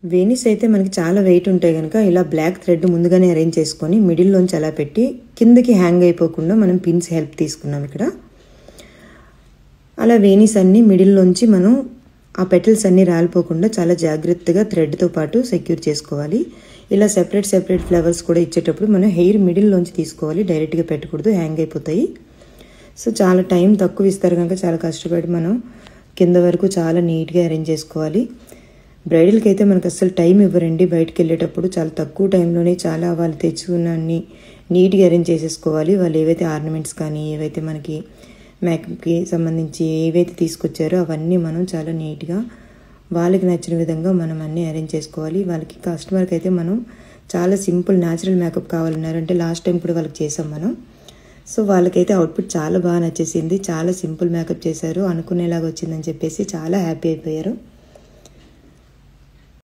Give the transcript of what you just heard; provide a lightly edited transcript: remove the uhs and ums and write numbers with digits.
వేణీస్ అయితే మనకి చాలా వెయిట్ ఉంటాయి కనుక ఇలా బ్లాక్ థ్రెడ్ ముందుగానే అరేంజ్ చేసుకొని మిడిల్లోంచి అలా పెట్టి కిందకి హ్యాంగ్ అయిపోకుండా మనం పిన్స్ హెల్ప్ తీసుకున్నాం ఇక్కడ. అలా వేణీస్ అన్నీ మిడిల్లోంచి మనం ఆ పెటల్స్ అన్నీ రాలిపోకుండా చాలా జాగ్రత్తగా థ్రెడ్తో పాటు సెక్యూర్ చేసుకోవాలి. ఇలా సెపరేట్ ఫ్లవర్స్ కూడా ఇచ్చేటప్పుడు మనం హెయిర్ మిడిల్లోంచి తీసుకోవాలి, డైరెక్ట్గా పెట్టకూడదు, హ్యాంగ్ అయిపోతాయి. సో చాలా టైం తక్కువ ఇస్తారు కనుక చాలా కష్టపడి మనం కింద వరకు చాలా నీట్గా అరేంజ్ చేసుకోవాలి. బ్రైడల్కి అయితే మనకు అస్సలు టైం ఇవ్వరండి, బయటకు వెళ్ళేటప్పుడు చాలా తక్కువ టైంలోనే చాలా వాళ్ళు తెచ్చుకున్న అన్ని నీట్గా అరేంజ్ చేసేసుకోవాలి. వాళ్ళు ఏవైతే ఆర్నమెంట్స్ కానీ ఏవైతే మనకి మేకప్కి సంబంధించి ఏవైతే తీసుకొచ్చారో అవన్నీ మనం చాలా నీట్గా వాళ్ళకి నచ్చిన విధంగా మనం అన్నీ అరేంజ్ చేసుకోవాలి. వాళ్ళకి కస్టమర్కి అయితే మనం చాలా సింపుల్ న్యాచురల్ మేకప్ కావాలన్నారంటే లాస్ట్ టైం కూడా వాళ్ళకి చేసాం మనం. సో వాళ్ళకైతే అవుట్పుట్ చాలా బాగా నచ్చేసింది, చాలా సింపుల్ మేకప్ చేశారు, అనుకునేలాగా వచ్చిందని చెప్పేసి చాలా హ్యాపీ అయిపోయారు.